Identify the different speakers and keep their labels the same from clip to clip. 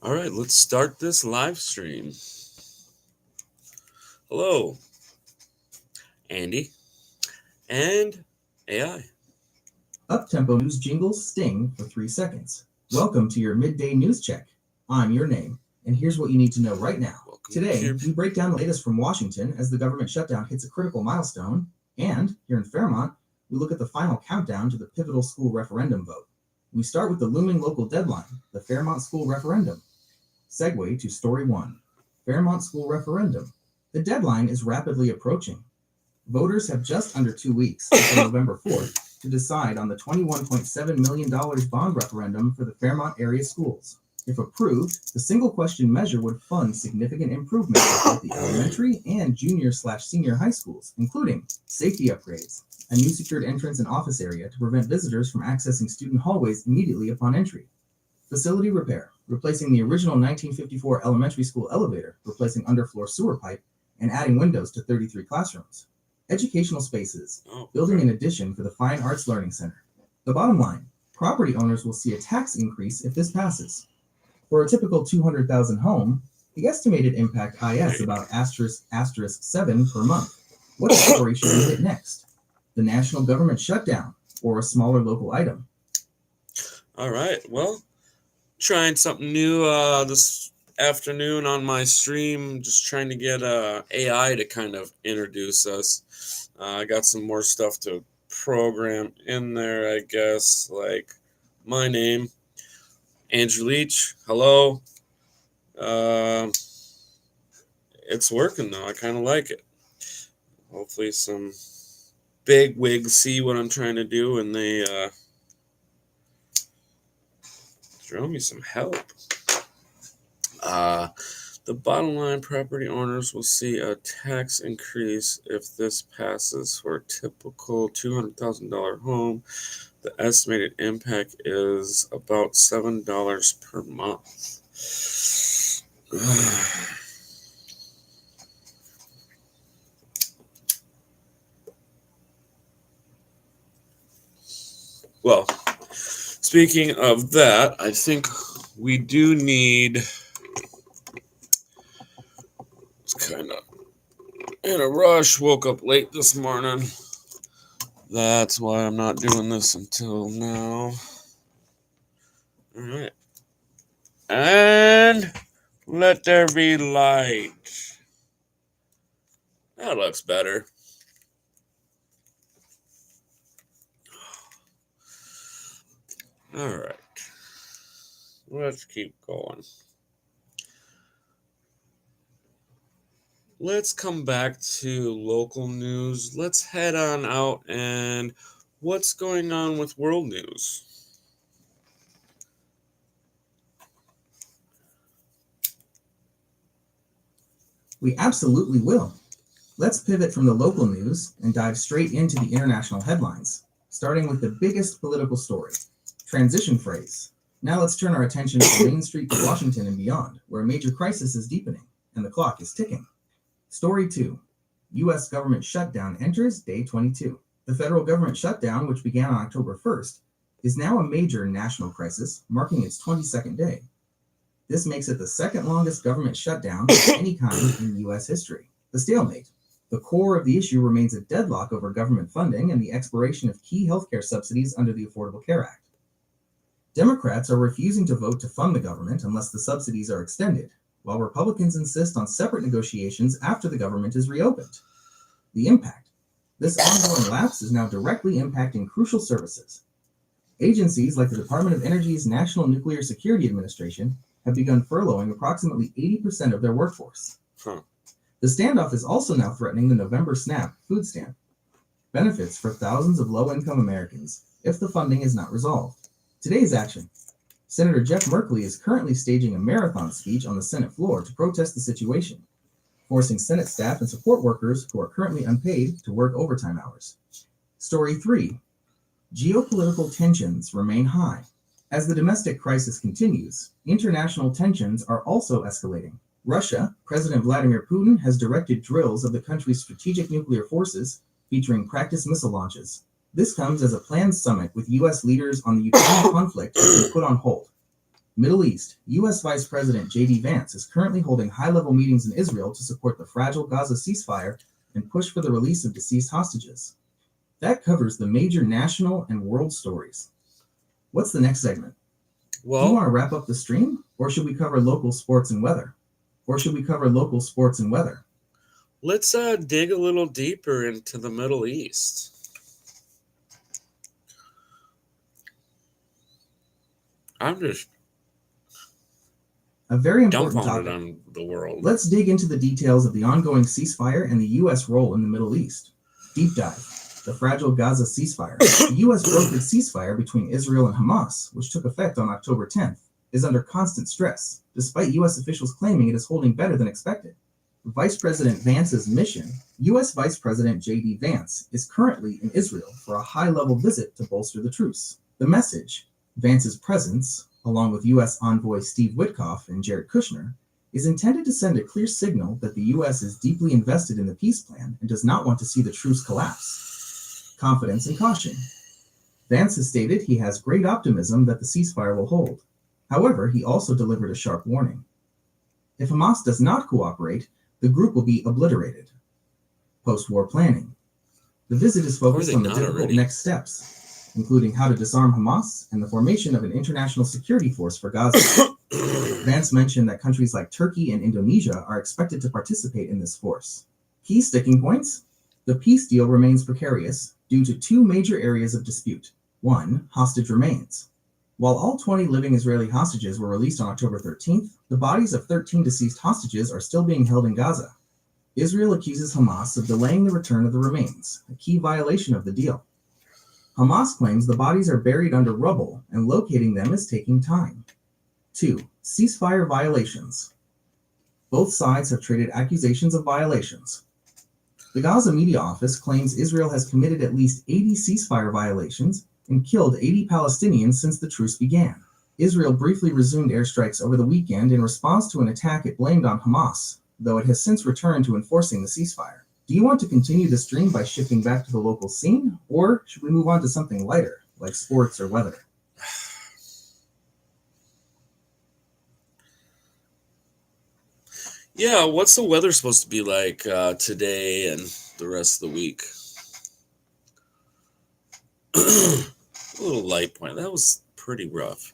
Speaker 1: All right, let's start this live stream. Hello, Andy and AI.
Speaker 2: Up-tempo news jingles sting for 3 seconds. Welcome to your midday news check. I'm your name, and here's what you need to know right now. Today, we break down the latest from Washington as the government shutdown hits a critical milestone, and here in Fairmont, we look at the final countdown to the pivotal school referendum vote. We start with the looming local deadline, the Fairmont school referendum. Segue to Story 1, Fairmont school referendum. The deadline is rapidly approaching. Voters have just under 2 weeks until November 4th to decide on the $21.7 million bond referendum for the Fairmont area schools. If approved, the single question measure would fund significant improvements at both the elementary and junior/senior high schools, including safety upgrades, a new secured entrance and office area to prevent visitors from accessing student hallways immediately upon entry, facility repair, replacing the original 1954 elementary school elevator, replacing underfloor sewer pipe, and adding windows to 33 classrooms. Educational spaces, building an addition for the Fine Arts Learning Center. The bottom line, property owners will see a tax increase if this passes. For a typical 200,000 home, the estimated impact is about *7 per month. What story should we hit next? The national government shutdown or a smaller local item?
Speaker 1: All right, well, trying something new this afternoon on my stream, just trying to get AI to kind of introduce us. I got some more stuff to program in there, I guess, like my name, Andrew Leach. Hello. It's working though. I kind of like it. Hopefully some big wigs see what I'm trying to do and they throw me some help. The bottom line, property owners will see a tax increase if this passes for a typical $200,000 home. The estimated impact is about $7 per month. Well, speaking of that, I think we do need... kind of in a rush, woke up late this morning. That's why I'm not doing this until now. All right. And let there be light. That looks better. All right. Let's keep going. Let's come back to local news. Let's head on out and what's going on with world news?
Speaker 2: We absolutely will. Let's pivot from the local news and dive straight into the international headlines, starting with the biggest political story, transition phrase. Now let's turn our attention from Main Street to Washington and beyond, where a major crisis is deepening and the clock is ticking. Story 2. U.S. government shutdown enters day 22. The federal government shutdown, which began on October 1st, is now a major national crisis, marking its 22nd day. This makes it the second longest government shutdown of any kind in U.S. history. The stalemate. The core of the issue remains a deadlock over government funding and the expiration of key healthcare subsidies under the Affordable Care Act. Democrats are refusing to vote to fund the government unless the subsidies are extended, while Republicans insist on separate negotiations after the government is reopened. The impact. This ongoing lapse is now directly impacting crucial services. Agencies like the Department of Energy's National Nuclear Security Administration have begun furloughing approximately 80% of their workforce. The standoff is also now threatening the November SNAP food stamp, benefits for thousands of low-income Americans, if the funding is not resolved. Today's action. Senator Jeff Merkley is currently staging a marathon speech on the Senate floor to protest the situation, forcing Senate staff and support workers who are currently unpaid to work overtime hours. Story 3. Geopolitical tensions remain high. As the domestic crisis continues, international tensions are also escalating. Russia, President Vladimir Putin has directed drills of the country's strategic nuclear forces, featuring practice missile launches. This comes as a planned summit with U.S. leaders on the Ukraine conflict has been put on hold. Middle East, U.S. Vice President J.D. Vance is currently holding high-level meetings in Israel to support the fragile Gaza ceasefire and push for the release of deceased hostages. That covers the major national and world stories. What's the next segment? Do you
Speaker 1: Well,
Speaker 2: want to wrap up the stream, or should we cover local sports and weather?
Speaker 1: let's dig a little deeper into the Middle East. I'm just
Speaker 2: A very important
Speaker 1: dumbfounded
Speaker 2: topic.
Speaker 1: on the world.
Speaker 2: Let's dig into the details of the ongoing ceasefire and the U.S. role in the Middle East. Deep dive. The fragile Gaza ceasefire. The U.S. brokered ceasefire between Israel and Hamas, which took effect on October 10th, is under constant stress, despite U.S. officials claiming it is holding better than expected. Vice President Vance's mission. U.S. Vice President J.D. Vance is currently in Israel for a high-level visit to bolster the truce. The message, Vance's presence, along with U.S. envoy Steve Witkoff and Jared Kushner, is intended to send a clear signal that the U.S. is deeply invested in the peace plan and does not want to see the truce collapse. Confidence and caution. Vance has stated he has great optimism that the ceasefire will hold. However, he also delivered a sharp warning. If Hamas does not cooperate, the group will be obliterated. Post-war planning. The visit is focused on the difficult next steps, including how to disarm Hamas and the formation of an international security force for Gaza. Vance mentioned that countries like Turkey and Indonesia are expected to participate in this force. Key sticking points. The peace deal remains precarious due to two major areas of dispute. 1. Hostage remains. While all 20 living Israeli hostages were released on October 13th, the bodies of 13 deceased hostages are still being held in Gaza. Israel accuses Hamas of delaying the return of the remains, a key violation of the deal. Hamas claims the bodies are buried under rubble and locating them is taking time. 2. Ceasefire violations. Both sides have traded accusations of violations. The Gaza Media Office claims Israel has committed at least 80 ceasefire violations and killed 80 Palestinians since the truce began. Israel briefly resumed airstrikes over the weekend in response to an attack it blamed on Hamas, though it has since returned to enforcing the ceasefire. Do you want to continue the stream by shifting back to the local scene, or should we move on to something lighter, like sports or weather?
Speaker 1: Yeah, what's the weather supposed to be like today and the rest of the week? A little light point. That was pretty rough.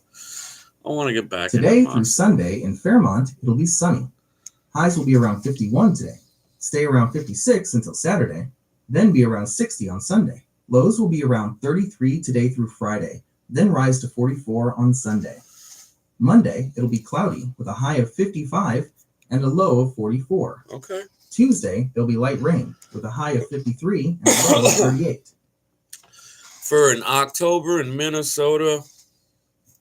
Speaker 1: I want to get back
Speaker 2: Today
Speaker 1: into
Speaker 2: through Sunday in Fairmont, it'll be sunny. Highs will be around 51 today. Stay around 56 until Saturday, then be around 60 on Sunday. Lows will be around 33 today through Friday, then rise to 44 on Sunday. Monday, it'll be cloudy with a high of 55 and a low of 44.
Speaker 1: Okay.
Speaker 2: Tuesday, there'll be light rain with a high of 53 and a low of 38.
Speaker 1: For an October in Minnesota,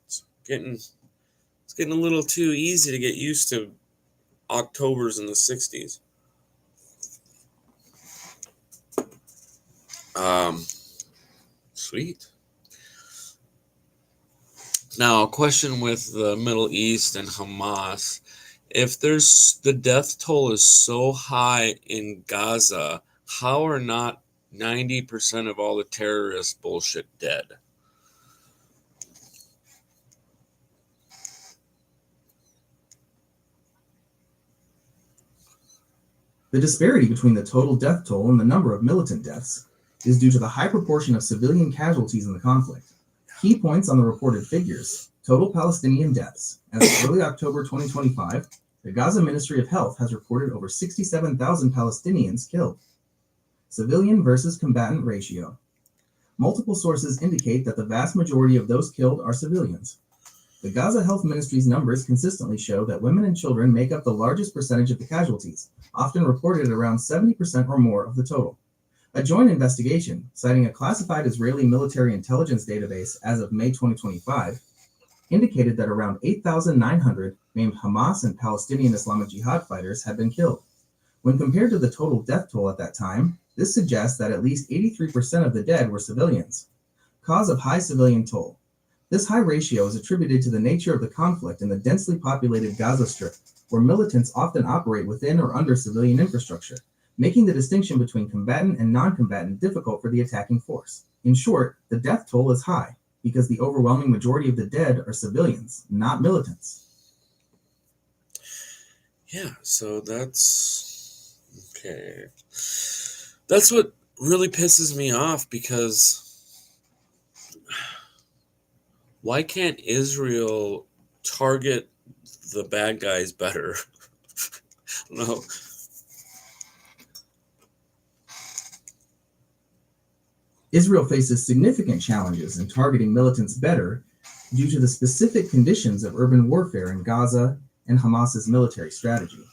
Speaker 1: it's getting a little too easy to get used to Octobers in the 60s. Sweet. Now, a question with the Middle East and Hamas. If the death toll is so high in Gaza, how are not 90% of all the terrorist bullshit dead?
Speaker 2: The disparity between the total death toll and the number of militant deaths is due to the high proportion of civilian casualties in the conflict. Key points on the reported figures. Total Palestinian deaths. As of early October 2025, the Gaza Ministry of Health has reported over 67,000 Palestinians killed. Civilian versus combatant ratio. Multiple sources indicate that the vast majority of those killed are civilians. The Gaza Health Ministry's numbers consistently show that women and children make up the largest percentage of the casualties, often reported at around 70% or more of the total. A joint investigation, citing a classified Israeli military intelligence database as of May 2025, indicated that around 8,900 named Hamas and Palestinian Islamic Jihad fighters had been killed. When compared to the total death toll at that time, this suggests that at least 83% of the dead were civilians. Cause of high civilian toll. This high ratio is attributed to the nature of the conflict in the densely populated Gaza Strip, where militants often operate within or under civilian infrastructure, making the distinction between combatant and non-combatant difficult for the attacking force. In short, the death toll is high. because the overwhelming majority of the dead are civilians, not militants.
Speaker 1: Yeah, so that's okay. That's what really pisses me off, because why can't Israel target the bad guys better? No.
Speaker 2: Israel faces significant challenges in targeting militants better due to the specific conditions of urban warfare in Gaza and Hamas's military strategy.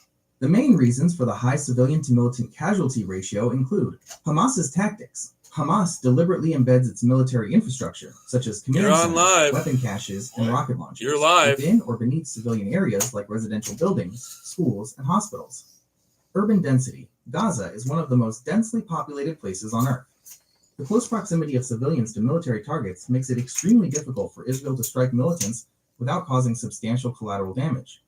Speaker 2: The main reasons for the high civilian to militant casualty ratio include Hamas's tactics. Hamas deliberately embeds its military infrastructure, such as command centers, weapon caches, and rocket launchers, within or beneath civilian areas like residential buildings, schools, and hospitals. Urban density. Gaza is one of the most densely populated places on Earth. The close proximity of civilians to military targets makes it extremely difficult for Israel to strike militants without causing substantial collateral damage.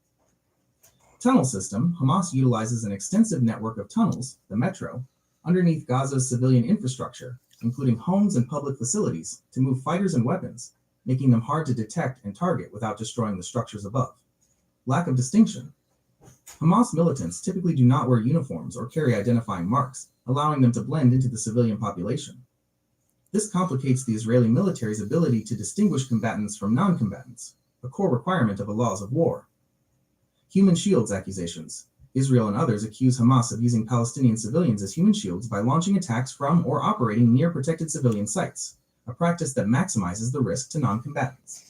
Speaker 2: Tunnel system. Hamas utilizes an extensive network of tunnels, the metro, underneath Gaza's civilian infrastructure, including homes and public facilities, to move fighters and weapons, making them hard to detect and target without destroying the structures above. Lack of distinction. Hamas militants typically do not wear uniforms or carry identifying marks, allowing them to blend into the civilian population. This complicates the Israeli military's ability to distinguish combatants from non-combatants, a core requirement of the laws of war. Human shields accusations. Israel and others accuse Hamas of using Palestinian civilians as human shields by launching attacks from or operating near protected civilian sites, a practice that maximizes the risk to non-combatants.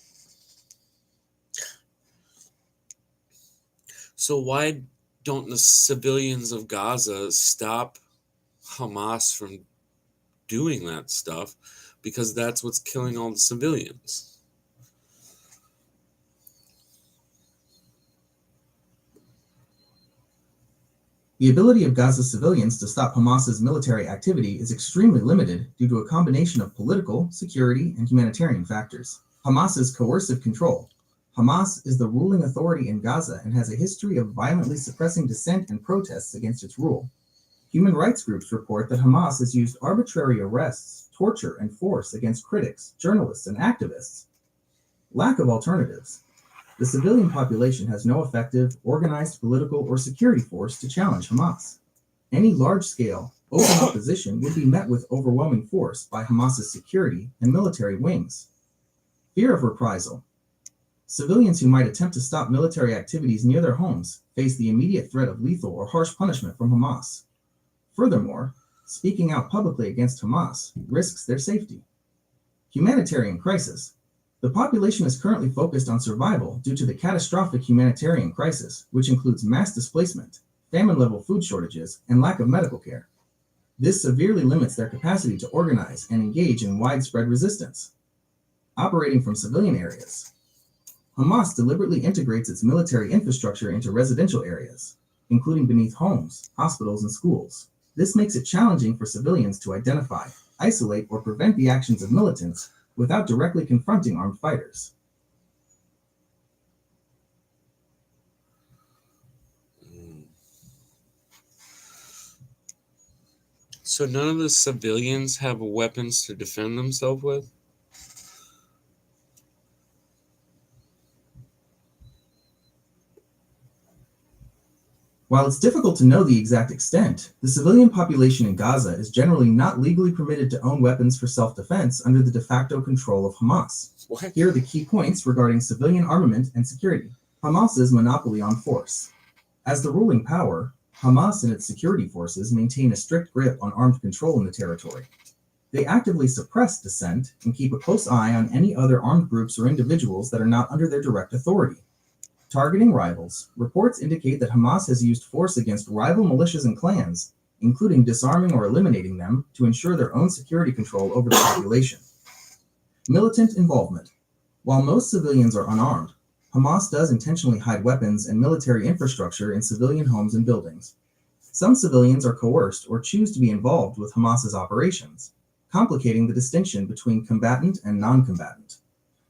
Speaker 1: So why don't the civilians of Gaza stop Hamas from doing that stuff? Because that's what's killing all the civilians.
Speaker 2: The ability of Gaza's civilians to stop Hamas's military activity is extremely limited due to a combination of political, security, and humanitarian factors. Hamas's coercive control. Hamas is the ruling authority in Gaza and has a history of violently suppressing dissent and protests against its rule. Human rights groups report that Hamas has used arbitrary arrests, torture, and force against critics, journalists, and activists. Lack of alternatives. The civilian population has no effective, organized political or security force to challenge Hamas. Any large-scale, open opposition would be met with overwhelming force by Hamas's security and military wings. Fear of reprisal. Civilians who might attempt to stop military activities near their homes face the immediate threat of lethal or harsh punishment from Hamas. Furthermore, speaking out publicly against Hamas risks their safety. Humanitarian crisis. The population is currently focused on survival due to the catastrophic humanitarian crisis, which includes mass displacement, famine-level food shortages, and lack of medical care. This severely limits their capacity to organize and engage in widespread resistance. Operating from civilian areas. Hamas deliberately integrates its military infrastructure into residential areas, including beneath homes, hospitals, and schools. This makes it challenging for civilians to identify, isolate, or prevent the actions of militants without directly confronting armed fighters.
Speaker 1: So none of the civilians have weapons to defend themselves with?
Speaker 2: While it's difficult to know the exact extent, the civilian population in Gaza is generally not legally permitted to own weapons for self-defense under the de facto control of Hamas.
Speaker 1: What?
Speaker 2: Here are the key points regarding civilian armament and security. Hamas's monopoly on force. As the ruling power, Hamas and its security forces maintain a strict grip on armed control in the territory. They actively suppress dissent and keep a close eye on any other armed groups or individuals that are not under their direct authority. Targeting rivals. Reports indicate that Hamas has used force against rival militias and clans, including disarming or eliminating them to ensure their own security control over the population. Militant involvement. While most civilians are unarmed, Hamas does intentionally hide weapons and military infrastructure in civilian homes and buildings. Some civilians are coerced or choose to be involved with Hamas's operations, complicating the distinction between combatant and non-combatant.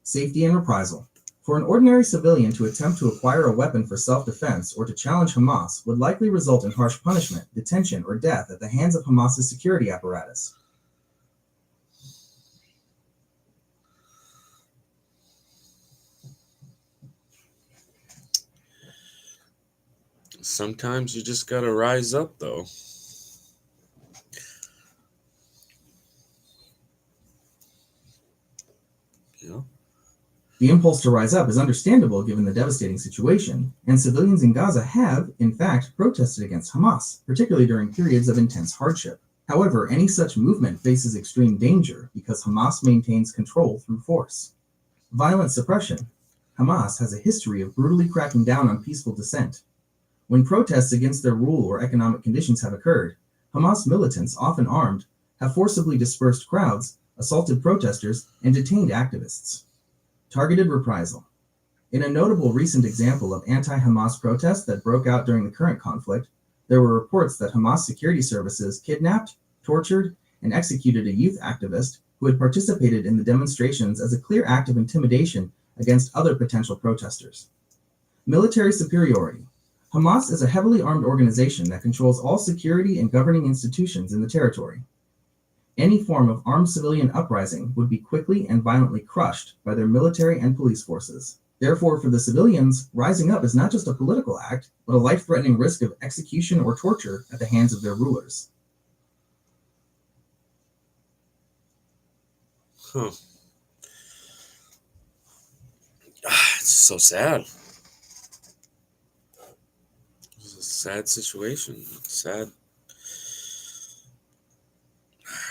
Speaker 2: Safety and reprisal. For an ordinary civilian to attempt to acquire a weapon for self-defense or to challenge Hamas would likely result in harsh punishment, detention, or death at the hands of Hamas's security apparatus.
Speaker 1: Sometimes you just gotta rise up, though. You know?
Speaker 2: The impulse to rise up is understandable given the devastating situation, and civilians in Gaza have, in fact, protested against Hamas, particularly during periods of intense hardship. However, any such movement faces extreme danger because Hamas maintains control through force. Violent suppression. Hamas has a history of brutally cracking down on peaceful dissent. When protests against their rule or economic conditions have occurred, Hamas militants, often armed, have forcibly dispersed crowds, assaulted protesters, and detained activists. Targeted reprisal. In a notable recent example of anti-Hamas protests that broke out during the current conflict, there were reports that Hamas security services kidnapped, tortured, and executed a youth activist who had participated in the demonstrations as a clear act of intimidation against other potential protesters. Military superiority. Hamas is a heavily armed organization that controls all security and governing institutions in the territory. Any form of armed civilian uprising would be quickly and violently crushed by their military and police forces. Therefore, for the civilians, rising up is not just a political act, but a life-threatening risk of execution or torture at the hands of their rulers.
Speaker 1: Huh. It's so sad. It's a sad situation.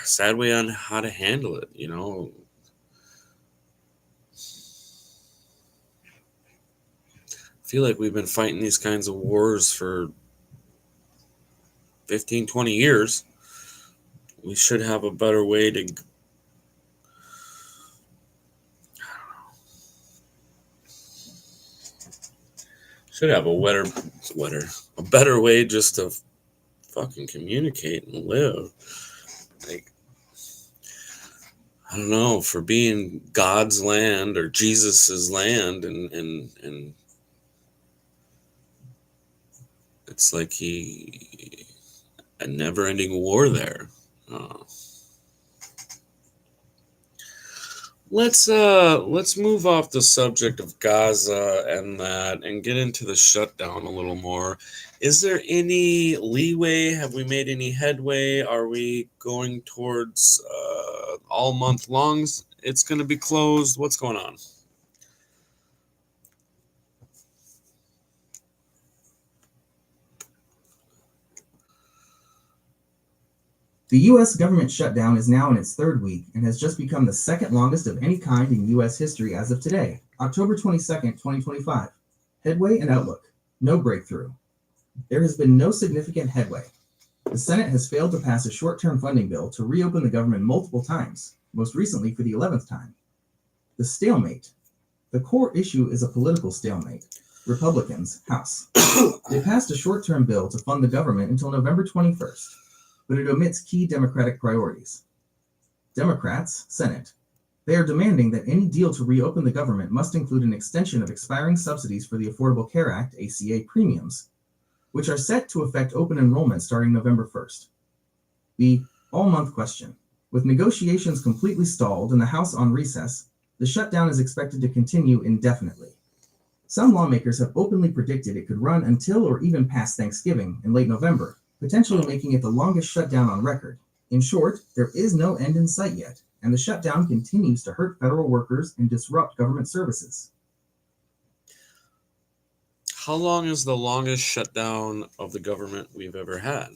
Speaker 1: Sad way on how to handle it, you know. I feel like we've been fighting these kinds of wars for 15, 20 years. We should have a better way to should have a better way just to fucking communicate and live. Like, I don't know, for being God's land or Jesus's land, and it's like a never-ending war there. Let's move off the subject of Gaza and get into the shutdown a little more. Is there any leeway? Have we made any headway? Are we going towards all month longs? It's going to be closed. What's going on?
Speaker 2: The U.S. government shutdown is now in its third week and has just become the second longest of any kind in U.S. history as of today, October 22nd, 2025. Headway and outlook. No breakthrough. There has been no significant headway. The Senate has failed to pass a short-term funding bill to reopen the government multiple times, most recently for the 11th time. The stalemate. The core issue is a political stalemate. Republicans, House. They passed a short-term bill to fund the government until November 21st, but it omits key Democratic priorities. Democrats, Senate. They are demanding that any deal to reopen the government must include an extension of expiring subsidies for the Affordable Care Act, ACA premiums, which are set to affect open enrollment starting November 1st. The all-month question. With negotiations completely stalled and the House on recess, the shutdown is expected to continue indefinitely. Some lawmakers have openly predicted it could run until or even past Thanksgiving in late November, potentially making it the longest shutdown on record. In short, there is no end in sight yet, and the shutdown continues to hurt federal workers and disrupt government services.
Speaker 1: How long is the longest shutdown of the government we've ever had?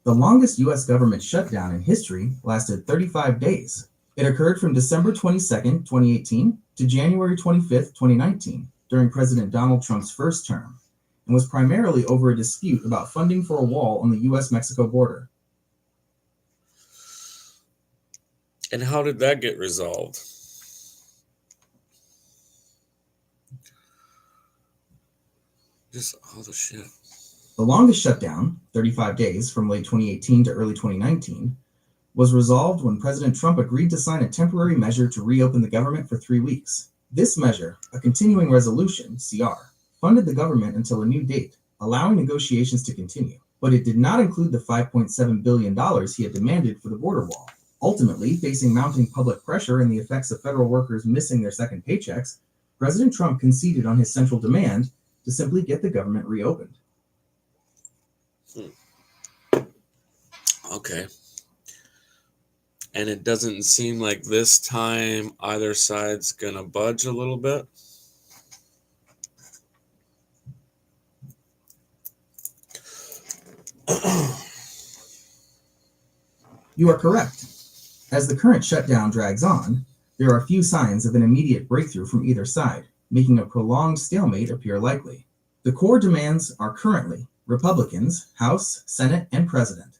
Speaker 2: The longest U.S. government shutdown in history lasted 35 days. It occurred from December 22nd, 2018 to January 25th, 2019, during President Donald Trump's first term, and was primarily over a dispute about funding for a wall on the U.S.-Mexico border.
Speaker 1: And how did that get resolved? Just all the shit.
Speaker 2: The longest shutdown, 35 days from late 2018 to early 2019, was resolved when President Trump agreed to sign a temporary measure to reopen the government for 3 weeks. This measure, a continuing resolution, CR, funded the government until a new date, allowing negotiations to continue, but it did not include the $5.7 billion he had demanded for the border wall. Ultimately, facing mounting public pressure and the effects of federal workers missing their second paychecks, President Trump conceded on his central demand to simply get the government reopened.
Speaker 1: Okay. And it doesn't seem like this time either side's gonna budge a little bit.
Speaker 2: You are correct. As the current shutdown drags on, there are few signs of an immediate breakthrough from either side, making a prolonged stalemate appear likely. The core demands are currently Republicans, House, Senate, and President.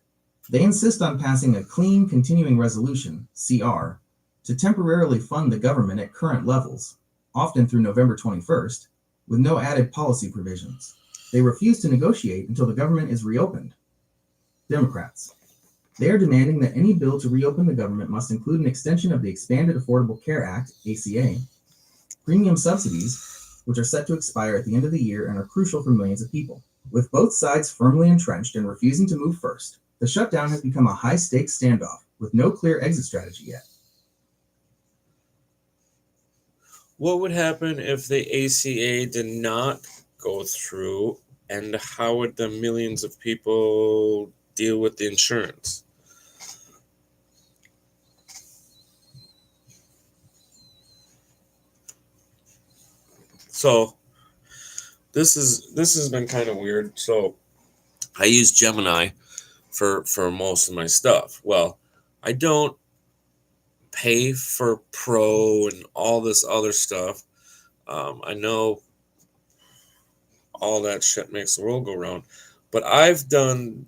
Speaker 2: They insist on passing a clean continuing resolution, CR, to temporarily fund the government at current levels, often through November 21st, with no added policy provisions. They refuse to negotiate until the government is reopened. Democrats. They are demanding that any bill to reopen the government must include an extension of the Expanded Affordable Care Act, ACA, premium subsidies, which are set to expire at the end of the year and are crucial for millions of people. With both sides firmly entrenched and refusing to move first, the shutdown has become a high-stakes standoff with no clear exit strategy yet.
Speaker 1: What would happen if the ACA did not go through, and how would the millions of people deal with the insurance? So this has been kind of weird. So I use Gemini for most of my stuff. Well, I don't pay for Pro and all this other stuff. I know all that shit makes the world go round, but I've done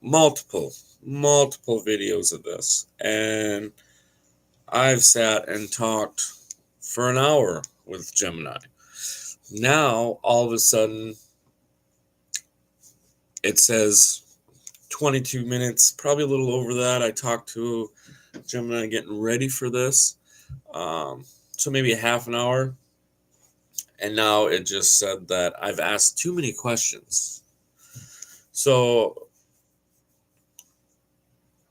Speaker 1: multiple videos of this, and I've sat and talked for an hour with Gemini. Now all of a sudden it says 22 minutes, probably a little over that. I talked to Gemini getting ready for this, so maybe a half an hour, and now it just said that I've asked too many questions. So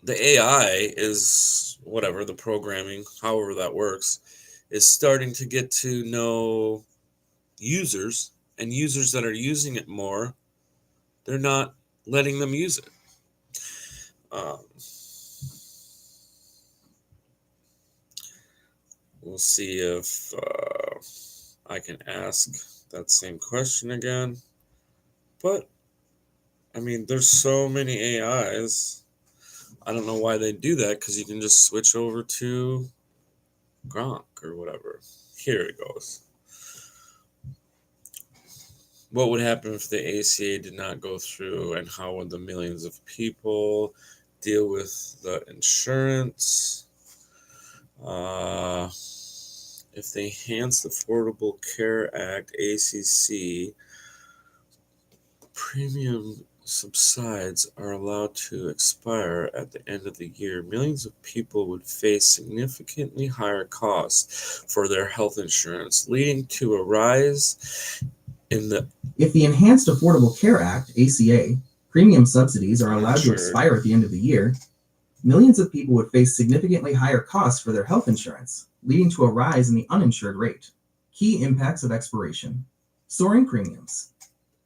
Speaker 1: the AI is, whatever, the programming, however that works, is starting to get to know users, and users that are using it more, they're not letting them use it. We'll see if I can ask that same question again. But, I mean, there's so many AIs. I don't know why they do that, because you can just switch over to Gronk or whatever. Here it goes. What would happen if the ACA did not go through, and how would the millions of people deal with the insurance? If the Enhanced Affordable Care Act, ACC, premium subsides are allowed to expire at the end of the year, millions of people would face significantly higher costs for their health insurance, leading to a rise in the...
Speaker 2: If the Enhanced Affordable Care Act, ACA, premium subsidies are allowed to expire at the end of the year, millions of people would face significantly higher costs for their health insurance, leading to a rise in the uninsured rate. Key impacts of expiration. Soaring premiums.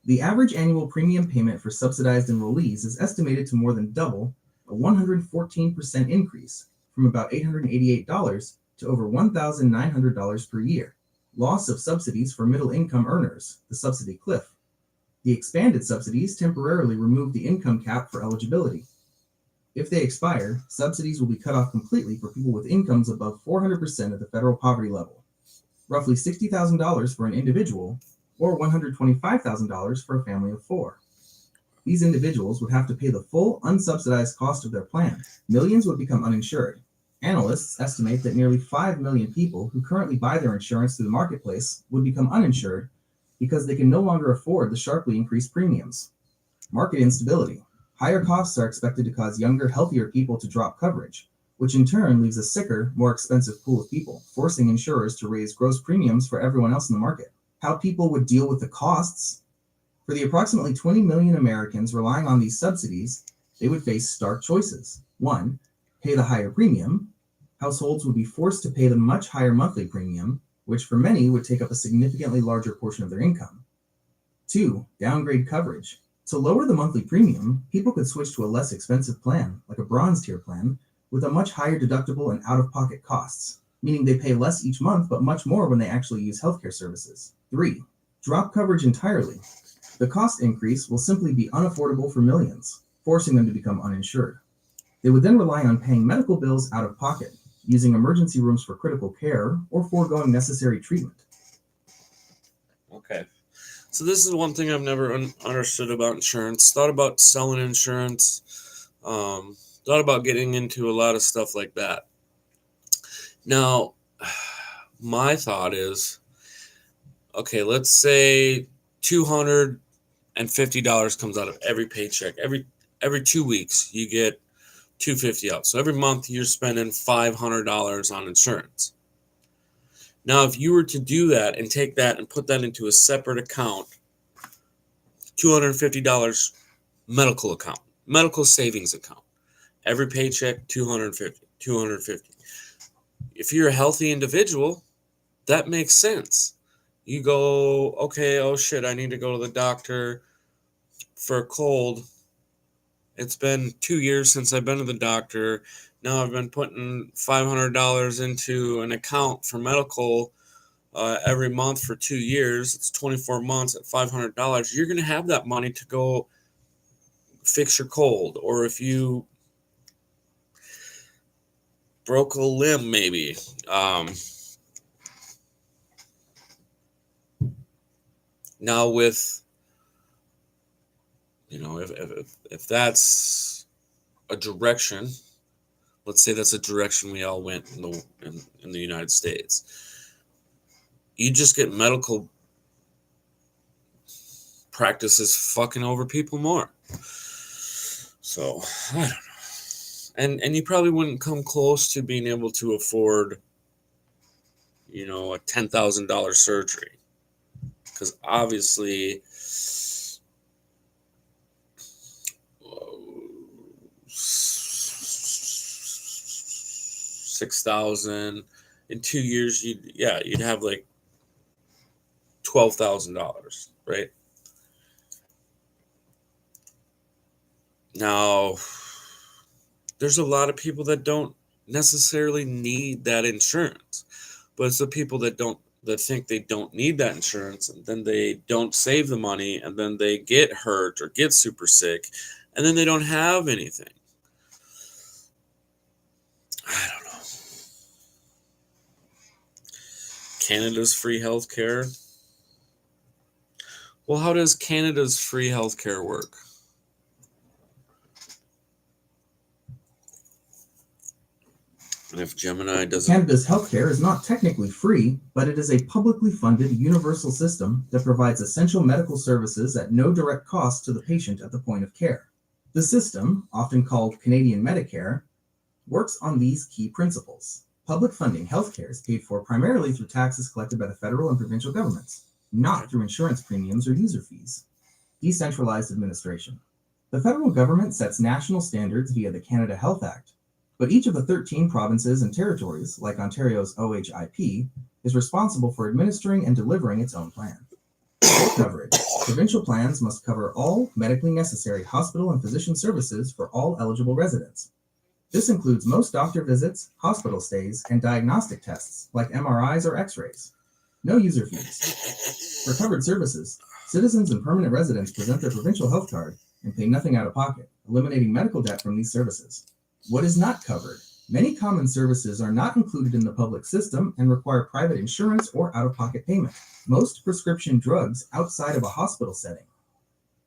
Speaker 2: The average annual premium payment for subsidized enrollees is estimated to more than double, a 114% increase, from about $888 to over $1,900 per year. Loss of subsidies for middle-income earners, the subsidy cliff. The expanded subsidies temporarily remove the income cap for eligibility. If they expire, subsidies will be cut off completely for people with incomes above 400% of the federal poverty level, roughly $60,000 for an individual, or $125,000 for a family of 4. These individuals would have to pay the full unsubsidized cost of their plan. Millions would become uninsured. Analysts estimate that nearly 5 million people who currently buy their insurance through the marketplace would become uninsured because they can no longer afford the sharply increased premiums. Market instability. Higher costs are expected to cause younger, healthier people to drop coverage, which in turn leaves a sicker, more expensive pool of people, forcing insurers to raise gross premiums for everyone else in the market. How people would deal with the costs. For the approximately 20 million Americans relying on these subsidies, they would face stark choices. 1. pay the higher premium, households would be forced to pay the much higher monthly premium, which for many would take up a significantly larger portion of their income. 2. Downgrade coverage. To lower the monthly premium, people could switch to a less expensive plan, like a bronze tier plan, with a much higher deductible and out-of-pocket costs, meaning they pay less each month but much more when they actually use healthcare services. 3. Drop coverage entirely. The cost increase will simply be unaffordable for millions, forcing them to become uninsured. They would then rely on paying medical bills out of pocket, using emergency rooms for critical care, or foregoing necessary treatment.
Speaker 1: Okay. So this is one thing I've never understood about insurance. Thought about selling insurance. Thought about getting into a lot of stuff like that. Now, my thought is, okay, let's say $250 comes out of every paycheck. Every 2 weeks, you get $250 out. So every month, you're spending $500 on insurance. Now, if you were to do that and take that and put that into a separate account, $250 medical account, medical savings account, every paycheck, $250. If you're a healthy individual, that makes sense. You go, okay, oh shit, I need to go to the doctor for a cold. It's been 2 years since I've been to the doctor. Now I've been putting $500 into an account for medical every month for 2 years. It's 24 months at $500. You're going to have that money to go fix your cold. Or if you broke a limb, maybe. Now with, if that's a direction, let's say that's a direction we all went in the United States. You just get medical practices fucking over people more. So I don't know. And you probably wouldn't come close to being able to afford, a $10,000 surgery, because obviously 6,000 in 2 years, you'd have like $12,000, right? Now, there's a lot of people that don't necessarily need that insurance, but it's the people that think they don't need that insurance, and then they don't save the money, and then they get hurt or get super sick, and then they don't have anything. I don't know. Canada's free healthcare. Well, how does Canada's free healthcare work? And if Gemini doesn't...
Speaker 2: Canada's healthcare is not technically free, but it is a publicly funded universal system that provides essential medical services at no direct cost to the patient at the point of care. The system, often called Canadian Medicare, works on these key principles. Public funding healthcare is paid for primarily through taxes collected by the federal and provincial governments, not through insurance premiums or user fees. Decentralized administration. The federal government sets national standards via the Canada Health Act, but each of the 13 provinces and territories, like Ontario's OHIP, is responsible for administering and delivering its own plan. Full coverage. Provincial plans must cover all medically necessary hospital and physician services for all eligible residents. This includes most doctor visits, hospital stays, and diagnostic tests, like MRIs or X-rays. No user fees. For covered services, citizens and permanent residents present their provincial health card and pay nothing out of pocket, eliminating medical debt from these services. What is not covered? Many common services are not included in the public system and require private insurance or out-of-pocket payment. Most prescription drugs outside of a hospital setting.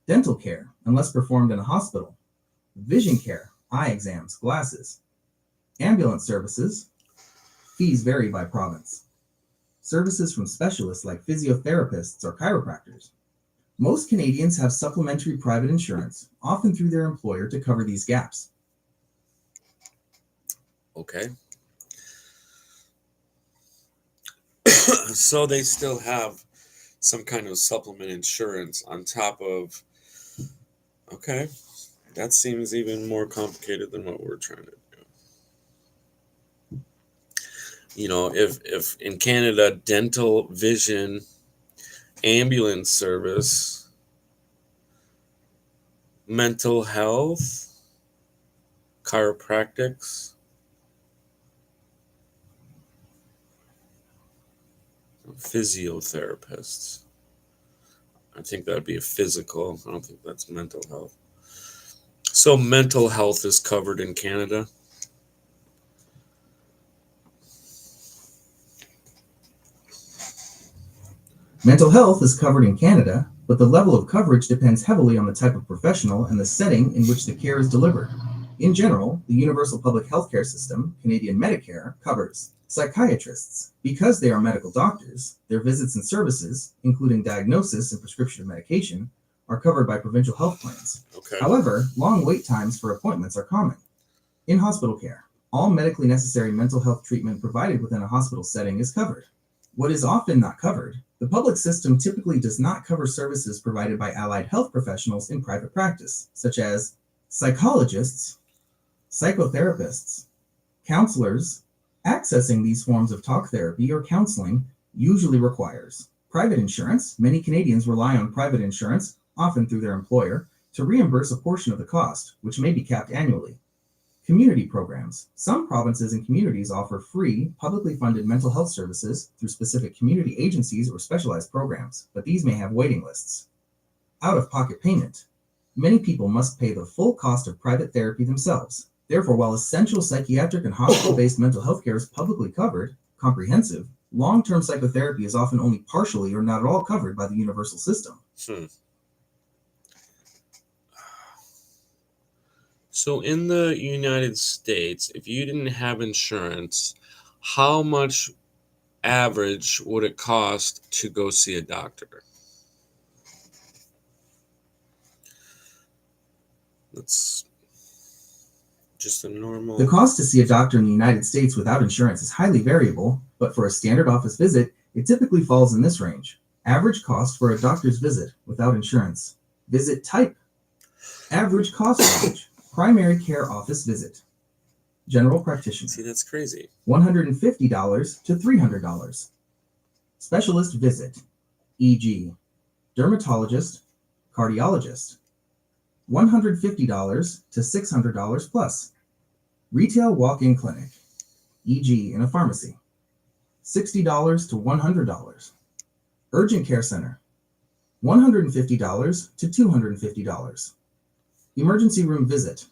Speaker 2: Dental care, unless performed in a hospital. Vision care, eye exams, glasses. Ambulance services. Fees vary by province. Services from specialists like physiotherapists or chiropractors. Most Canadians have supplementary private insurance, often through their employer, to cover these gaps.
Speaker 1: Okay. So they still have some kind of supplement insurance on top of... Okay. That seems even more complicated than what we're trying to do. if in Canada, dental, vision, ambulance service, mental health, chiropractics, physiotherapists. I think that'd be a physical. I don't think that's mental health. So mental health is covered in Canada.
Speaker 2: Mental health is covered in Canada, but the level of coverage depends heavily on the type of professional and the setting in which the care is delivered. In general, the Universal Public Healthcare System, Canadian Medicare, covers psychiatrists. Because they are medical doctors, their visits and services, including diagnosis and prescription of medication, are covered by provincial health plans.
Speaker 1: Okay.
Speaker 2: However, long wait times for appointments are common. In hospital care, all medically necessary mental health treatment provided within a hospital setting is covered. What is often not covered, the public system typically does not cover services provided by allied health professionals in private practice, such as psychologists, psychotherapists, counselors. Accessing these forms of talk therapy or counseling usually requires private insurance. Many Canadians rely on private insurance, often through their employer, to reimburse a portion of the cost, which may be capped annually. Community programs. Some provinces and communities offer free, publicly funded mental health services through specific community agencies or specialized programs, but these may have waiting lists. Out-of-pocket payment. Many people must pay the full cost of private therapy themselves. Therefore, while essential psychiatric and hospital-based mental health care is publicly covered, comprehensive, long-term psychotherapy is often only partially or not at all covered by the universal system.
Speaker 1: So in the United States, if you didn't have insurance, how much average would it cost to go see a doctor? That's just a normal.
Speaker 2: The cost to see a doctor in the United States without insurance is highly variable, but for a standard office visit, it typically falls in this range. Average cost for a doctor's visit without insurance. Visit type. Average cost range. Primary care office visit. General practitioner.
Speaker 1: See, that's crazy.
Speaker 2: $150 to $300. Specialist visit, e.g., dermatologist, cardiologist. $150 to $600 plus. Retail walk-in clinic, e.g., in a pharmacy. $60 to $100. Urgent care center, $150 to $250. Emergency room visit,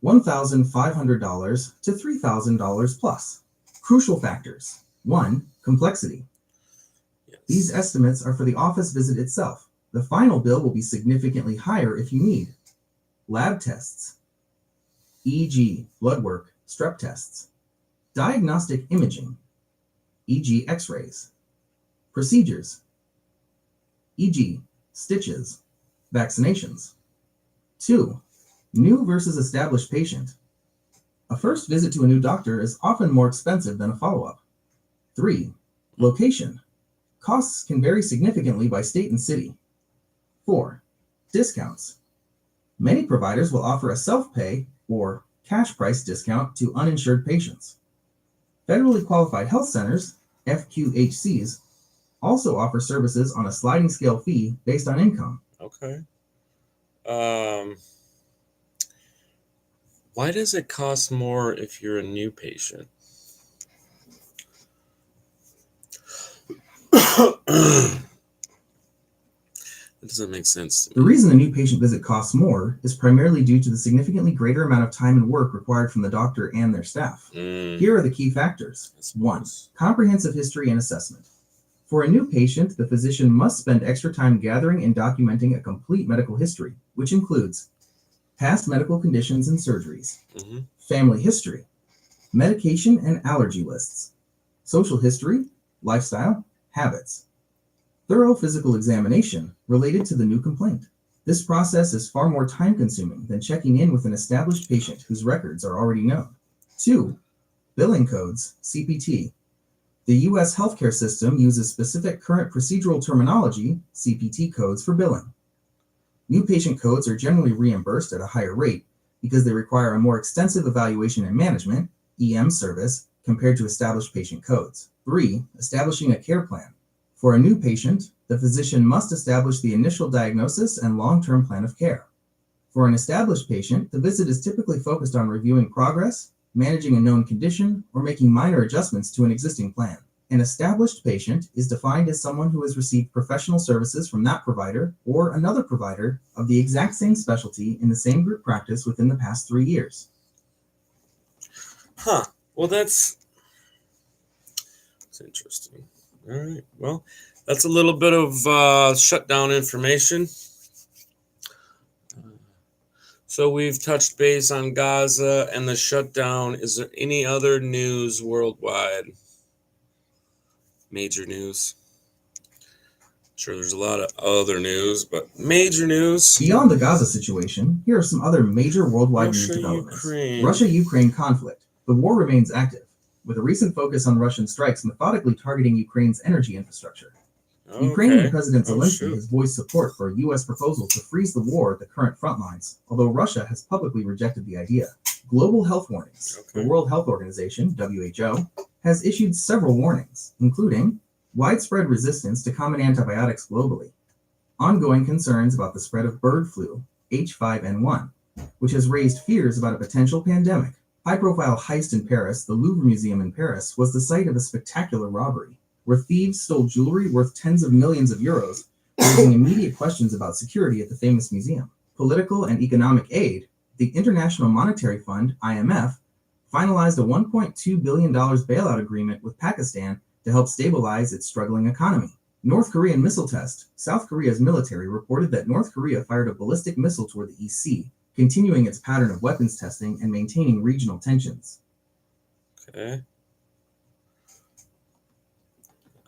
Speaker 2: $1,500 to $3,000 plus. Crucial factors. 1. Complexity.
Speaker 1: Yes.
Speaker 2: These estimates are for the office visit itself. The final bill will be significantly higher if you need lab tests, e.g., blood work, strep tests, diagnostic imaging, e.g., x-rays, procedures, e.g., stitches, vaccinations. 2. New versus established patient. A first visit to a new doctor is often more expensive than a follow-up. 3. Location. Costs can vary significantly by state and city. 4. Discounts. Many providers will offer a self-pay or cash price discount to uninsured patients. Federally qualified health centers, FQHCs, also offer services on a sliding scale fee based on income.
Speaker 1: Okay. Why does it cost more if you're a new patient? That doesn't make sense to me.
Speaker 2: The reason the new patient visit costs more is primarily due to the significantly greater amount of time and work required from the doctor and their staff. Here are the key factors. 1. Comprehensive history and assessment. For a new patient, the physician must spend extra time gathering and documenting a complete medical history, which includes past medical conditions and surgeries, family history, medication and allergy lists, social history, lifestyle, habits, thorough physical examination related to the new complaint. This process is far more time-consuming than checking in with an established patient whose records are already known. 2. Billing codes, CPT. The U.S. healthcare system uses specific current procedural terminology, CPT codes, for billing. New patient codes are generally reimbursed at a higher rate because they require a more extensive evaluation and management, EM service, compared to established patient codes. 3. Establishing a care plan. For a new patient, the physician must establish the initial diagnosis and long-term plan of care. For an established patient, the visit is typically focused on reviewing progress, managing a known condition, or making minor adjustments to an existing plan. An established patient is defined as someone who has received professional services from that provider or another provider of the exact same specialty in the same group practice within the past 3 years.
Speaker 1: Huh. Well, that's interesting. All right. Well, that's a little bit of shutdown information. So we've touched base on Gaza and the shutdown. Is there any other news worldwide? Major news? Sure, there's a lot of other news, but major news.
Speaker 2: Beyond the Gaza situation, here are some other major worldwide news developments. Russia-Ukraine conflict. The war remains active, with a recent focus on Russian strikes methodically targeting Ukraine's energy infrastructure. Ukrainian President Zelensky has voiced support for a U.S. proposal to freeze the war at the current front lines, although Russia has publicly rejected the idea. Global health warnings. The World Health Organization, WHO, has issued several warnings, including widespread resistance to common antibiotics globally, ongoing concerns about the spread of bird flu, H5N1, which has raised fears about a potential pandemic. High-profile heist in Paris, the Louvre Museum in Paris, was the site of a spectacular robbery, where thieves stole jewelry worth tens of millions of euros, raising immediate questions about security at the famous museum. Political and economic aid. The International Monetary Fund, IMF, finalized a $1.2 billion bailout agreement with Pakistan to help stabilize its struggling economy. North Korean missile test. South Korea's military reported that North Korea fired a ballistic missile toward the East Sea, continuing its pattern of weapons testing and maintaining regional tensions.
Speaker 1: Okay.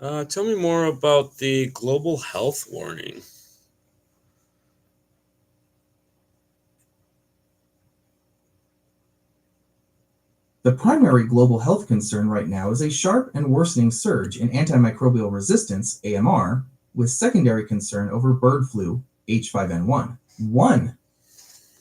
Speaker 1: Tell me more about the global health warning.
Speaker 2: The primary global health concern right now is a sharp and worsening surge in antimicrobial resistance, AMR, with secondary concern over bird flu, H5N1. 1.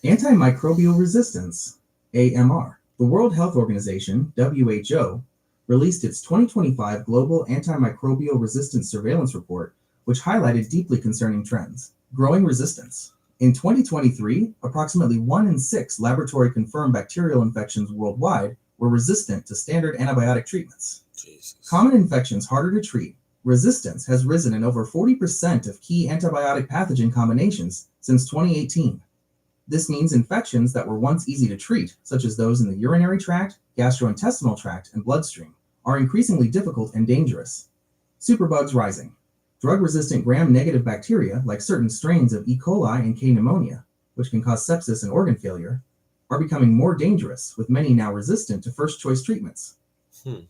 Speaker 2: Antimicrobial resistance, AMR. The World Health Organization, WHO, released its 2025 Global Antimicrobial Resistance Surveillance Report, which highlighted deeply concerning trends. Growing resistance. In 2023, approximately 1 in 6 laboratory-confirmed bacterial infections worldwide were resistant to standard antibiotic treatments.
Speaker 1: Jesus.
Speaker 2: Common infections harder to treat. Resistance has risen in over 40% of key antibiotic pathogen combinations since 2018. This means infections that were once easy to treat, such as those in the urinary tract, gastrointestinal tract, and bloodstream, are increasingly difficult and dangerous. Superbugs rising. Drug-resistant gram-negative bacteria, like certain strains of E. coli and K. pneumonia, which can cause sepsis and organ failure, are becoming more dangerous, with many now resistant to first-choice treatments.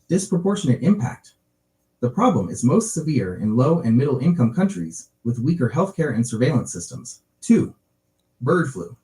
Speaker 2: Disproportionate impact. The problem is most severe in low and middle-income countries with weaker healthcare and surveillance systems. 2. Bird flu.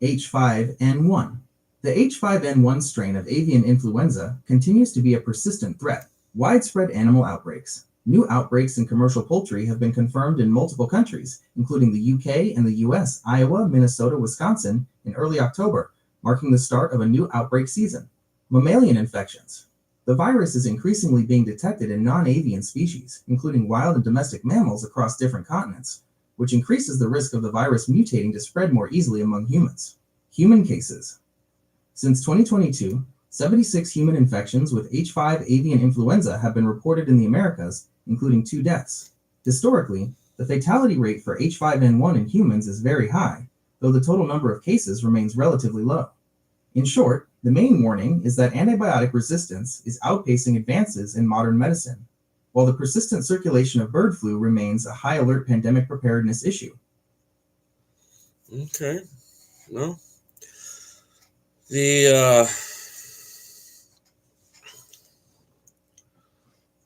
Speaker 2: H5N1. The H5N1 strain of avian influenza continues to be a persistent threat. Widespread animal outbreaks. New outbreaks in commercial poultry have been confirmed in multiple countries, including the UK and the US, Iowa, Minnesota, Wisconsin, in early October, marking the start of a new outbreak season. Mammalian infections. The virus is increasingly being detected in non-avian species, including wild and domestic mammals across different continents, which increases the risk of the virus mutating to spread more easily among humans. Human cases. Since 2022, 76 human infections with H5 avian influenza have been reported in the Americas, including 2 deaths. Historically, the fatality rate for H5N1 in humans is very high, though the total number of cases remains relatively low. In short, the main warning is that antibiotic resistance is outpacing advances in modern medicine, while the persistent circulation of bird flu remains a high-alert pandemic preparedness issue.
Speaker 1: Okay. Well,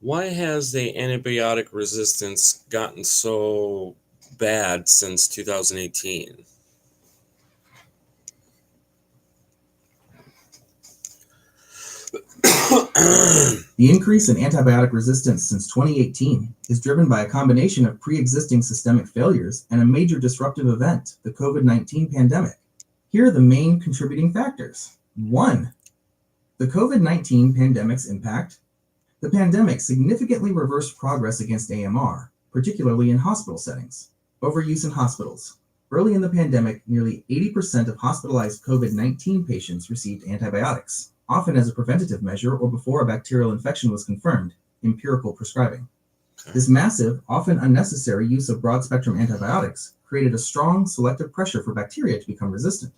Speaker 1: why has the antibiotic resistance gotten so bad since 2018?
Speaker 2: The increase in antibiotic resistance since 2018 is driven by a combination of pre-existing systemic failures and a major disruptive event, the COVID-19 pandemic. Here are the main contributing factors. 1. The The COVID-19 pandemic's impact. The pandemic significantly reversed progress against AMR, particularly in hospital settings. Overuse in hospitals. Early in the pandemic, nearly 80% of hospitalized COVID-19 patients received antibiotics, often as a preventative measure or before a bacterial infection was confirmed, empirical prescribing. This massive, often unnecessary use of broad-spectrum antibiotics created a strong selective pressure for bacteria to become resistant.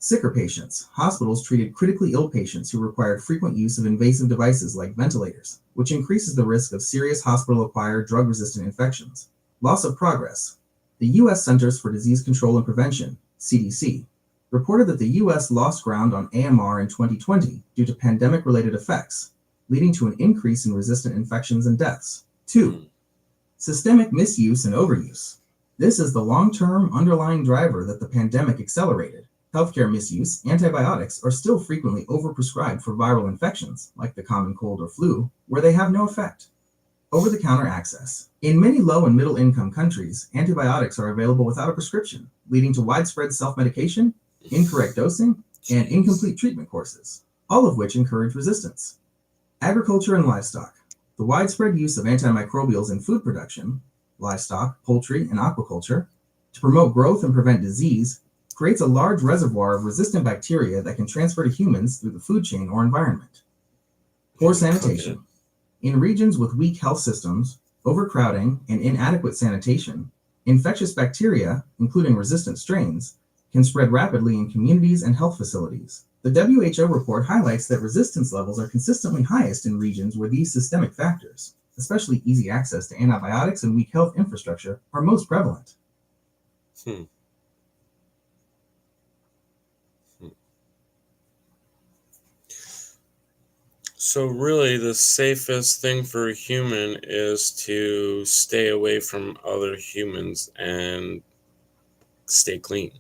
Speaker 2: Sicker patients. Hospitals treated critically ill patients who required frequent use of invasive devices like ventilators, which increases the risk of serious hospital-acquired drug-resistant infections. Loss of progress. The U.S. Centers for Disease Control and Prevention, CDC, reported that the U.S. lost ground on AMR in 2020 due to pandemic-related effects, leading to an increase in resistant infections and deaths. 2. Systemic misuse and overuse. This is the long-term underlying driver that the pandemic accelerated. Healthcare misuse. Antibiotics are still frequently overprescribed for viral infections, like the common cold or flu, where they have no effect. Over-the-counter access. In many low and middle-income countries, antibiotics are available without a prescription, leading to widespread self-medication, incorrect dosing, and incomplete treatment courses, all of which encourage resistance. Agriculture and livestock. The widespread use of antimicrobials in food production, livestock, poultry, and aquaculture, to promote growth and prevent disease, creates a large reservoir of resistant bacteria that can transfer to humans through the food chain or environment. Poor sanitation. In regions with weak health systems, overcrowding, and inadequate sanitation, infectious bacteria, including resistant strains, can spread rapidly in communities and health facilities. The WHO report highlights that resistance levels are consistently highest in regions where these systemic factors, especially easy access to antibiotics and weak health infrastructure, are most prevalent.
Speaker 1: So really the safest thing for a human is to stay away from other humans and stay clean.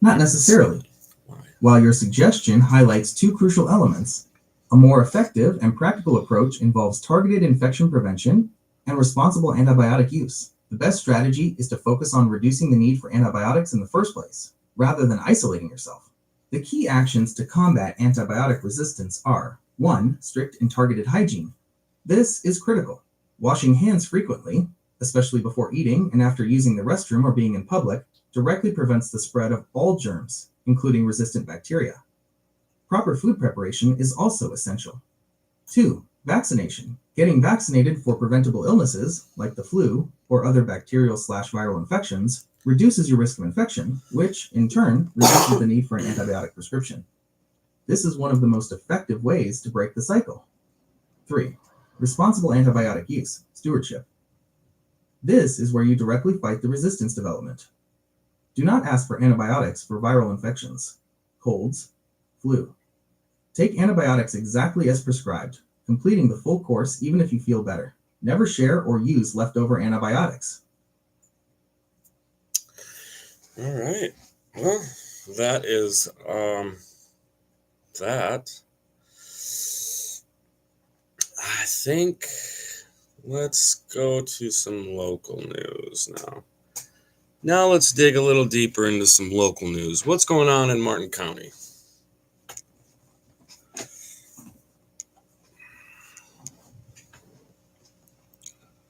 Speaker 2: Not necessarily.
Speaker 1: Why?
Speaker 2: While your suggestion highlights two crucial elements, a more effective and practical approach involves targeted infection prevention and responsible antibiotic use. The best strategy is to focus on reducing the need for antibiotics in the first place, rather than isolating yourself. The key actions to combat antibiotic resistance are: 1. Strict and targeted hygiene. This is critical. Washing hands frequently, especially before eating and after using the restroom or being in public, directly prevents the spread of all germs, including resistant bacteria. Proper food preparation is also essential. 2. Vaccination. Getting vaccinated for preventable illnesses, like the flu or other bacterial/viral infections, reduces your risk of infection, which, in turn, reduces the need for an antibiotic prescription. This is one of the most effective ways to break the cycle. 3. Responsible antibiotic use, stewardship. This is where you directly fight the resistance development. Do not ask for antibiotics for viral infections, colds, flu. Take antibiotics exactly as prescribed, completing the full course even if you feel better. Never share or use leftover antibiotics.
Speaker 1: All right. Well, that is that. I think let's go to some local news now. Now let's dig a little deeper into some local news. What's going on in Martin County?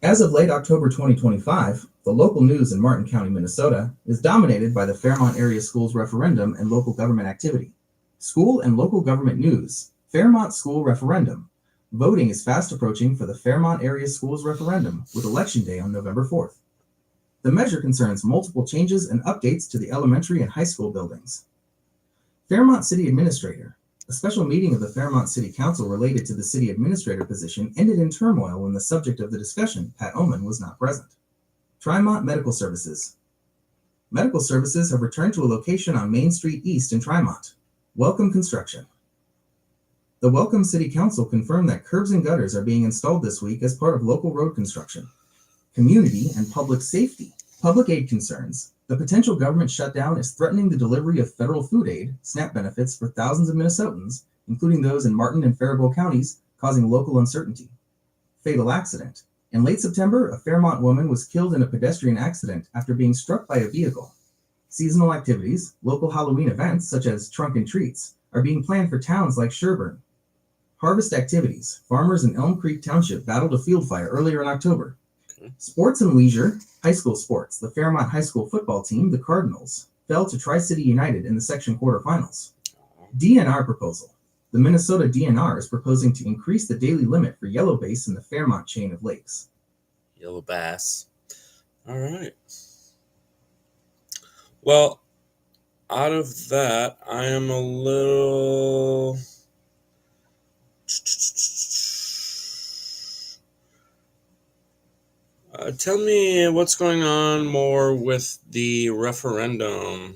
Speaker 2: As of late October 2025, the local news in Martin County, Minnesota, is dominated by the Fairmont Area Schools referendum and local government activity. School and local government news. Fairmont School Referendum. Voting is fast approaching for the Fairmont Area Schools referendum, with Election Day on November 4th. The measure concerns multiple changes and updates to the elementary and high school buildings. Fairmont City Administrator. A special meeting of the Fairmont City Council related to the city administrator position ended in turmoil when the subject of the discussion, Pat Oman, was not present. Trimont Medical Services. Medical services have returned to a location on Main Street East in Trimont. Welcome construction. The Welcome City Council confirmed that curbs and gutters are being installed this week as part of local road construction. Community and public safety. Public aid concerns. The potential government shutdown is threatening the delivery of federal food aid, SNAP benefits for thousands of Minnesotans, including those in Martin and Faribault counties, causing local uncertainty. Fatal accident. In late September, a Fairmont woman was killed in a pedestrian accident after being struck by a vehicle. Seasonal activities, local Halloween events such as trunk and treats, are being planned for towns like Sherburne. Harvest activities, farmers in Elm Creek Township battled a field fire earlier in October.
Speaker 1: Okay.
Speaker 2: Sports and leisure, high school sports, the Fairmont High School football team, the Cardinals, fell to Tri-City United in the section quarterfinals. DNR proposal. The Minnesota DNR is proposing to increase the daily limit for yellow bass in the Fairmont chain of lakes.
Speaker 1: Yellow bass. All right. Well, out of that, I am a little. Tell me what's going on more with the referendum.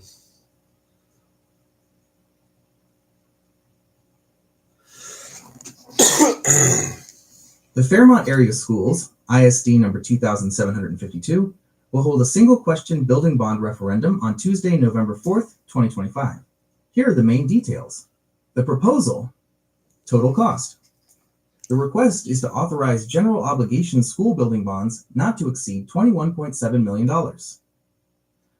Speaker 2: The Fairmont Area Schools, ISD number 2752, will hold a single question building bond referendum on Tuesday, November 4th, 2025. Here are the main details. The proposal, total cost. The request is to authorize general obligation school building bonds not to exceed $21.7 million.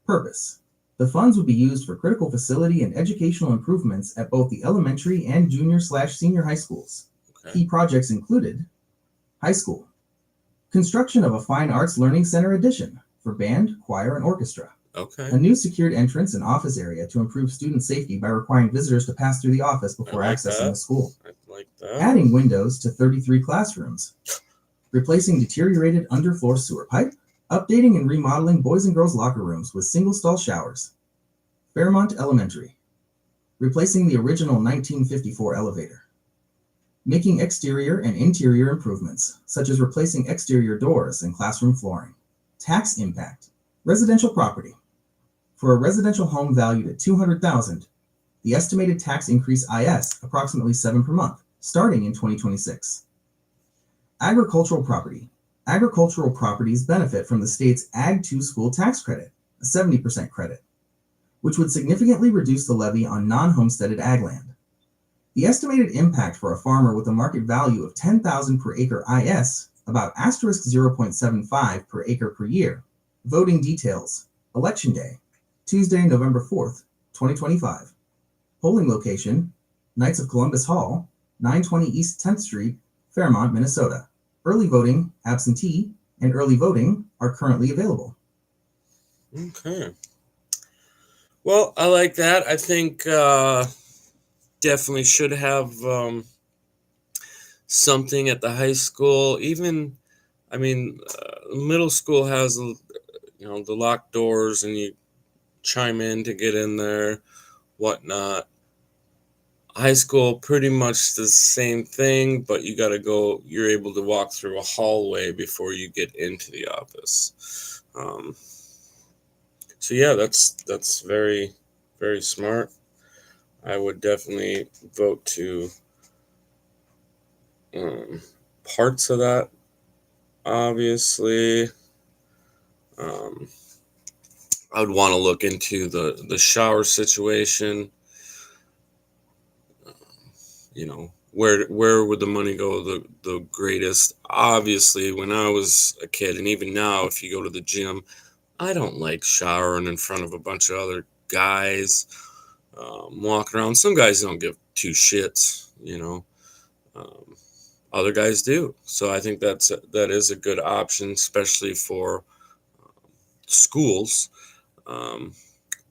Speaker 2: Purpose. The funds would be used for critical facility and educational improvements at both the elementary and junior/senior high schools.
Speaker 1: Okay.
Speaker 2: Key projects included high school, construction of a fine arts learning center addition for band, choir, and orchestra.
Speaker 1: Okay.
Speaker 2: A new secured entrance and office area to improve student safety by requiring visitors to pass through the office before accessing the school.
Speaker 1: I like that.
Speaker 2: Adding windows to 33 classrooms. Replacing deteriorated underfloor sewer pipe. Updating and remodeling boys and girls locker rooms with single stall showers. Fairmont Elementary. Replacing the original 1954 elevator. Making exterior and interior improvements, such as replacing exterior doors and classroom flooring. Tax impact. Residential property. For a residential home valued at $200,000, the estimated tax increase is approximately 7 per month, starting in 2026. Agricultural property. Agricultural properties benefit from the state's Ag 2 school tax credit, a 70% credit, which would significantly reduce the levy on non-homesteaded ag land. The estimated impact for a farmer with a market value of $10,000 per acre is about *0.75 per acre per year. Voting details. Election Day, Tuesday, November 4th, 2025. Polling location, Knights of Columbus Hall, 920 East 10th Street, Fairmont, Minnesota. Early voting, absentee, and early voting are currently available.
Speaker 1: Okay. Well, I like that. I think definitely should have something at the high school. Even, I mean, middle school has the locked doors, and you chime in to get in there, whatnot. High school, pretty much the same thing, but you got to go. You're able to walk through a hallway before you get into the office. So yeah, that's very, very smart. I would definitely vote to parts of that. Obviously, um, I would want to look into the shower situation. Where would the money go the greatest? Obviously, when I was a kid, and even now, if you go to the gym, I don't like showering in front of a bunch of other guys walking around. Some guys don't give two shits, Um, Other guys do. So I think that is a good option, especially for schools. Um,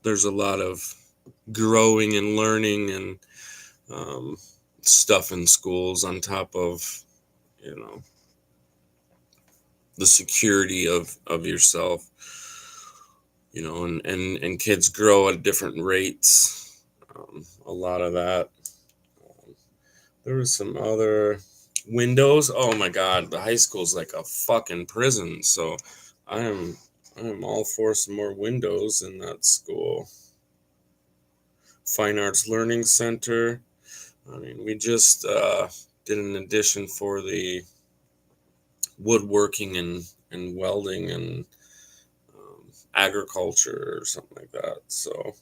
Speaker 1: there's a lot of growing and learning and um, stuff in schools on top of you know the security of yourself. And kids grow at different rates. A lot of that. There was some other windows. Oh my God, the high school's like a fucking prison. So I am all for some more windows in that school. Fine Arts Learning Center. I mean, we just did an addition for the woodworking and welding and agriculture or something like that. So,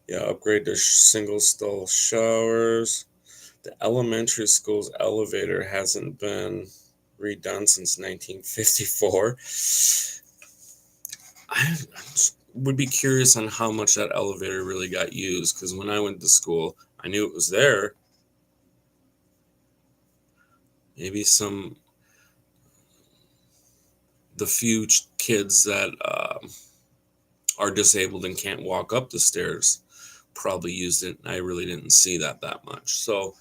Speaker 1: yeah, upgrade to single stall showers. The elementary school's elevator hasn't been redone since 1954. I would be curious on how much that elevator really got used, because when I went to school, I knew it was there. Maybe the few kids that are disabled and can't walk up the stairs probably used it. I really didn't see that much. So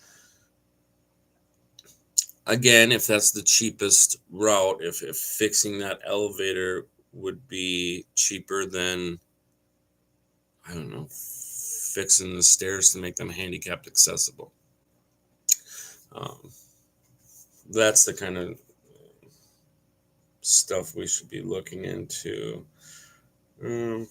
Speaker 1: again, if that's the cheapest route, if fixing that elevator would be cheaper than, I don't know, fixing the stairs to make them handicapped accessible. That's the kind of stuff we should be looking into. For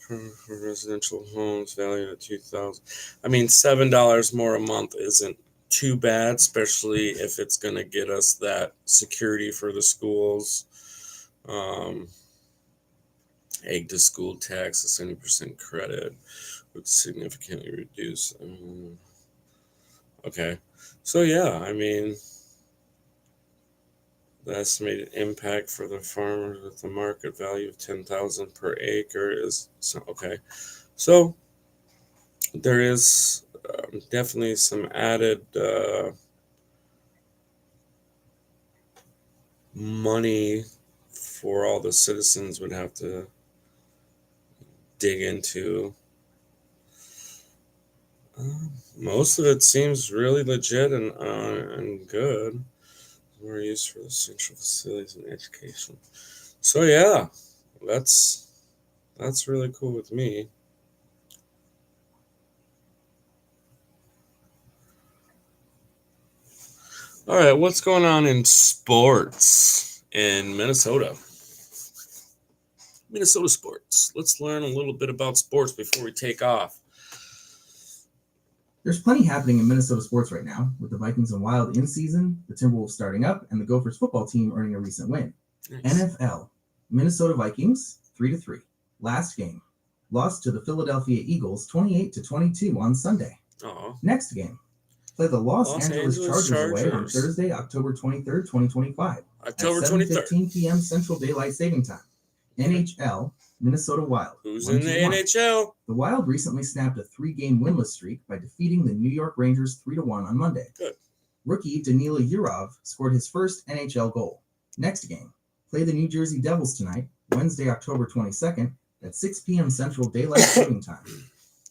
Speaker 1: residential homes valued at $2,000. I mean, $7 more a month isn't too bad, especially if it's going to get us that security for the schools. Egg to school tax, a 70% credit would significantly reduce. Okay, so yeah, I mean, the estimated impact for the farmers with the market value of $10,000 per acre is okay. So there is definitely some added money for all the citizens would have to dig into. Most of it seems really legit and good. More use for the central facilities and education. So yeah, that's really cool with me. All right, what's going on in sports in Minnesota? Minnesota sports. Let's learn a little bit about sports before we take off.
Speaker 2: There's plenty happening in Minnesota sports right now, with the Vikings and Wild in season, the Timberwolves starting up, and the Gophers football team earning a recent win. Nice. NFL, Minnesota Vikings 3-3. Last game, lost to the Philadelphia Eagles 28-22 on Sunday.
Speaker 1: Aww.
Speaker 2: Next game, play the Los Angeles Chargers away on Thursday, October 23rd, 2025.
Speaker 1: October
Speaker 2: at 7:15 p.m. Central Daylight Saving Time. NHL, Minnesota Wild.
Speaker 1: Who's in the NHL?
Speaker 2: The Wild recently snapped a 3-game winless streak by defeating the New York Rangers 3-1 on Monday.
Speaker 1: Good.
Speaker 2: Rookie Danila Yurov scored his first NHL goal. Next game, play the New Jersey Devils tonight, Wednesday, October 22nd, at 6 p.m. Central Daylight Saving Time.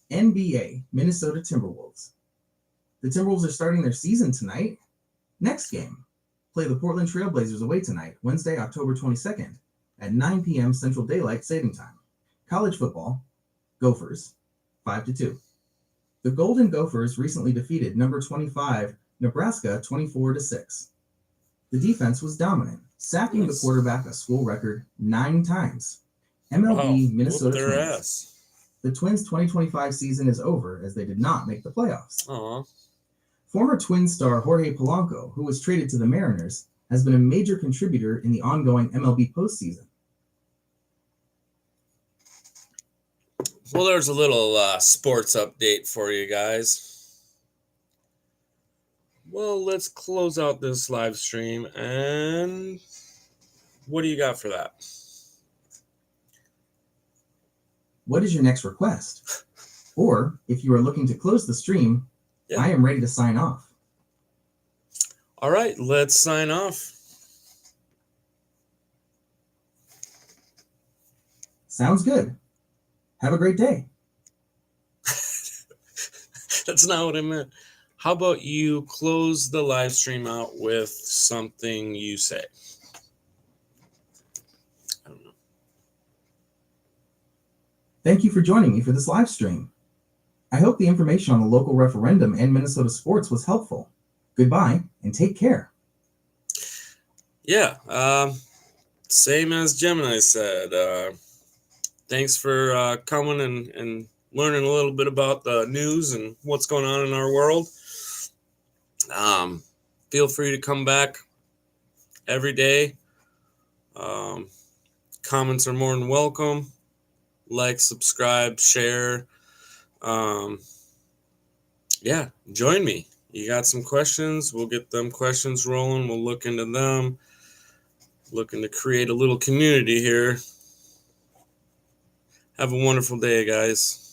Speaker 2: NBA, Minnesota Timberwolves. The Timberwolves are starting their season tonight. Next game, play the Portland Trailblazers away tonight, Wednesday, October 22nd, at 9 p.m. Central Daylight Saving Time. College football, Gophers, 5-2. The Golden Gophers recently defeated number 25 Nebraska 24-6. The defense was dominant, sacking the quarterback a school record 9 times. MLB Minnesota Twins. The Twins' 2025 season is over as they did not make the playoffs.
Speaker 1: Aww.
Speaker 2: Former Twins star Jorge Polanco, who was traded to the Mariners, has been a major contributor in the ongoing MLB postseason.
Speaker 1: Well, there's a little sports update for you guys. Well, let's close out this live stream, and what do you got for that?
Speaker 2: What is your next request? Or, if you are looking to close the stream, I am ready to sign off.
Speaker 1: All right, let's sign off.
Speaker 2: Sounds good. Have a great day.
Speaker 1: That's not what I meant. How about you close the live stream out with something you say? I don't know.
Speaker 2: Thank you for joining me for this live stream. I hope the information on the local referendum and Minnesota sports was helpful. Goodbye and take care.
Speaker 1: Yeah, same as Gemini said. Thanks for coming and learning a little bit about the news and what's going on in our world. Feel free to come back every day. Comments are more than welcome. Like, subscribe, share. Yeah, join me. You got some questions? We'll get them questions rolling. We'll look into them. Looking to create a little community here. Have a wonderful day, guys.